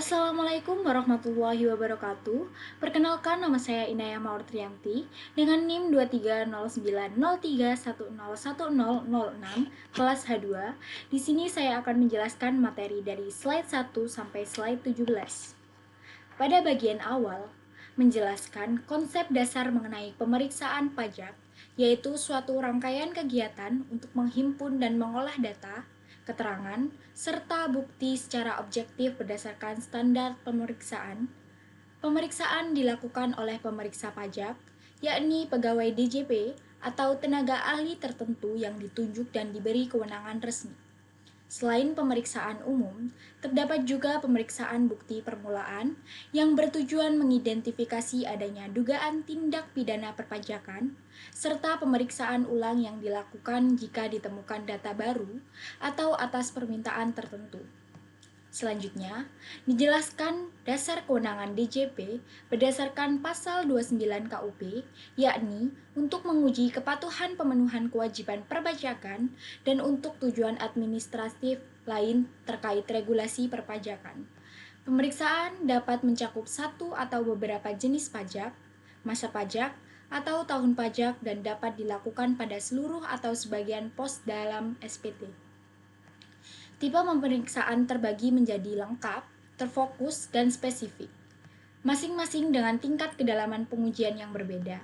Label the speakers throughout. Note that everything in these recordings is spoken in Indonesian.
Speaker 1: Assalamualaikum warahmatullahi wabarakatuh. Perkenalkan, nama saya Inaya Maurtrianti dengan NIM 230903101006 kelas H2. Di sini saya akan menjelaskan materi dari slide 1 sampai slide 17. Pada bagian awal, menjelaskan konsep dasar mengenai pemeriksaan pajak, yaitu suatu rangkaian kegiatan untuk menghimpun dan mengolah data, keterangan, serta bukti secara objektif berdasarkan standar pemeriksaan. Pemeriksaan dilakukan oleh pemeriksa pajak, yakni pegawai DJP atau tenaga ahli tertentu yang ditunjuk dan diberi kewenangan resmi. Selain pemeriksaan umum, terdapat juga pemeriksaan bukti permulaan yang bertujuan mengidentifikasi adanya dugaan tindak pidana perpajakan, serta pemeriksaan ulang yang dilakukan jika ditemukan data baru atau atas permintaan tertentu. Selanjutnya, dijelaskan dasar kewenangan DJP berdasarkan pasal 29 KUP, yakni untuk menguji kepatuhan pemenuhan kewajiban perpajakan dan untuk tujuan administratif lain terkait regulasi perpajakan. Pemeriksaan dapat mencakup satu atau beberapa jenis pajak, masa pajak, atau tahun pajak dan dapat dilakukan pada seluruh atau sebagian pos dalam SPT. Tipe pemeriksaan terbagi menjadi lengkap, terfokus, dan spesifik, masing-masing dengan tingkat kedalaman pengujian yang berbeda.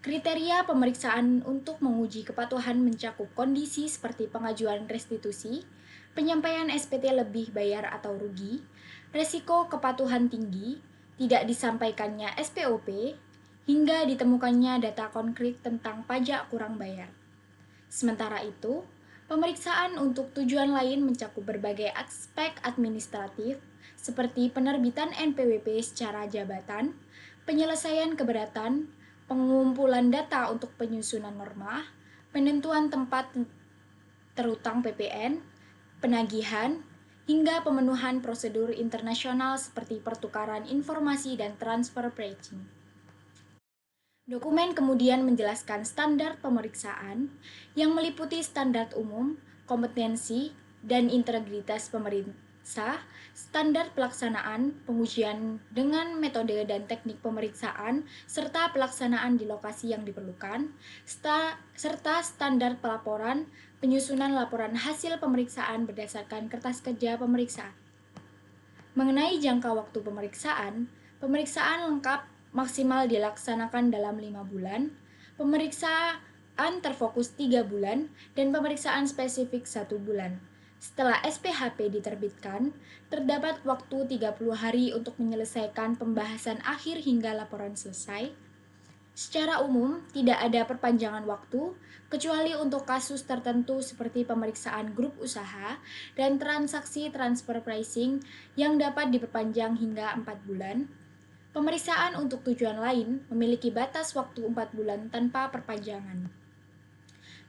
Speaker 1: Kriteria pemeriksaan untuk menguji kepatuhan mencakup kondisi seperti pengajuan restitusi, penyampaian SPT lebih bayar atau rugi, resiko kepatuhan tinggi, tidak disampaikannya SPOP, hingga ditemukannya data konkret tentang pajak kurang bayar. Sementara itu, pemeriksaan untuk tujuan lain mencakup berbagai aspek administratif seperti penerbitan NPWP secara jabatan, penyelesaian keberatan, pengumpulan data untuk penyusunan norma, penentuan tempat terutang PPN, penagihan, hingga pemenuhan prosedur internasional seperti pertukaran informasi dan transfer pricing. Dokumen kemudian menjelaskan standar pemeriksaan yang meliputi standar umum, kompetensi, dan integritas pemeriksa, standar pelaksanaan, pengujian dengan metode dan teknik pemeriksaan, serta pelaksanaan di lokasi yang diperlukan, serta standar pelaporan, penyusunan laporan hasil pemeriksaan berdasarkan kertas kerja pemeriksaan. Mengenai jangka waktu pemeriksaan lengkap maksimal dilaksanakan dalam 5 bulan, pemeriksaan terfokus 3 bulan, dan pemeriksaan spesifik 1 bulan. Setelah SPHP diterbitkan, terdapat waktu 30 hari untuk menyelesaikan pembahasan akhir hingga laporan selesai. Secara umum, tidak ada perpanjangan waktu, kecuali untuk kasus tertentu seperti pemeriksaan grup usaha dan transaksi transfer pricing yang dapat diperpanjang hingga 4 bulan. Pemeriksaan untuk tujuan lain memiliki batas waktu 4 bulan tanpa perpanjangan.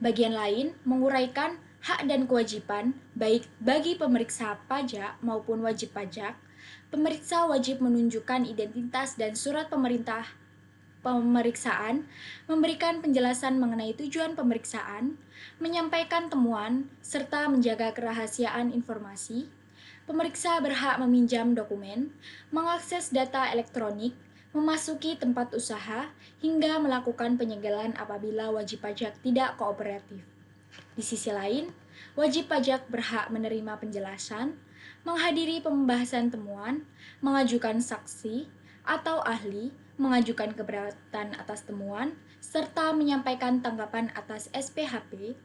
Speaker 1: Bagian lain menguraikan hak dan kewajiban baik bagi pemeriksa pajak maupun wajib pajak. Pemeriksa wajib menunjukkan identitas dan surat pemeriksaan, memberikan penjelasan mengenai tujuan pemeriksaan, menyampaikan temuan, serta menjaga kerahasiaan informasi. Pemeriksa berhak meminjam dokumen, mengakses data elektronik, memasuki tempat usaha, hingga melakukan penyegelan apabila wajib pajak tidak kooperatif. Di sisi lain, wajib pajak berhak menerima penjelasan, menghadiri pembahasan temuan, mengajukan saksi atau ahli, mengajukan keberatan atas temuan, serta menyampaikan tanggapan atas SPHP.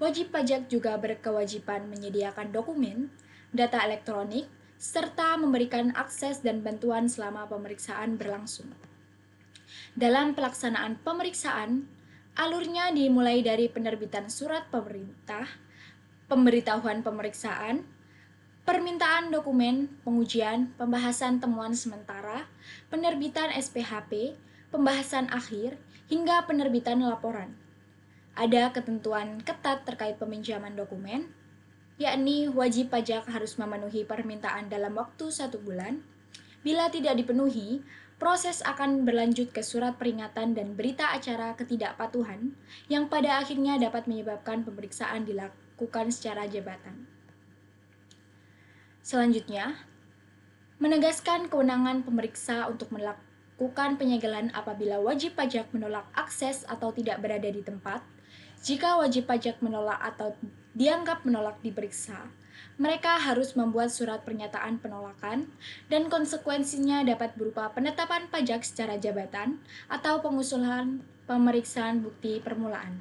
Speaker 1: Wajib pajak juga berkewajiban menyediakan dokumen, data elektronik, serta memberikan akses dan bantuan selama pemeriksaan berlangsung. Dalam pelaksanaan pemeriksaan, alurnya dimulai dari penerbitan surat pemerintah, pemberitahuan pemeriksaan, permintaan dokumen, pengujian, pembahasan temuan sementara, penerbitan SPHP, pembahasan akhir, hingga penerbitan laporan. Ada ketentuan ketat terkait peminjaman dokumen, yakni wajib pajak harus memenuhi permintaan dalam waktu 1 bulan. Bila tidak dipenuhi, proses akan berlanjut ke surat peringatan dan berita acara ketidakpatuhan yang pada akhirnya dapat menyebabkan pemeriksaan dilakukan secara jabatan. Selanjutnya, Menegaskan kewenangan pemeriksa untuk melakukan penyegelan apabila wajib pajak menolak akses atau tidak berada di tempat. Jika wajib pajak menolak atau dianggap menolak diperiksa, mereka harus membuat surat pernyataan penolakan, dan konsekuensinya dapat berupa penetapan pajak secara jabatan atau pengusulan pemeriksaan bukti permulaan.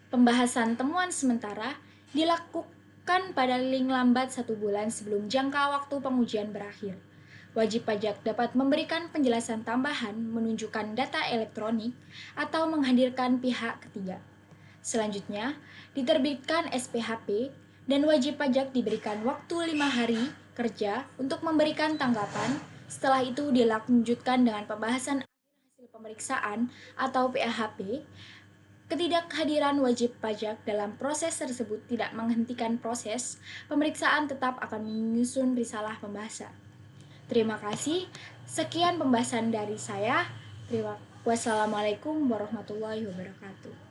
Speaker 1: Pembahasan temuan sementara dilakukan paling lambat 1 bulan sebelum jangka waktu pengujian berakhir. Wajib pajak dapat memberikan penjelasan tambahan, menunjukkan data elektronik, atau menghadirkan pihak ketiga. Selanjutnya, diterbitkan SPHP dan wajib pajak diberikan waktu 5 hari kerja untuk memberikan tanggapan. Setelah itu dilanjutkan dengan pembahasan hasil pemeriksaan atau PAHP. Ketidakhadiran wajib pajak dalam proses tersebut tidak menghentikan proses pemeriksaan, tetap akan menyusun risalah pembahasan. Terima kasih. Sekian pembahasan dari saya. Wassalamualaikum warahmatullahi wabarakatuh.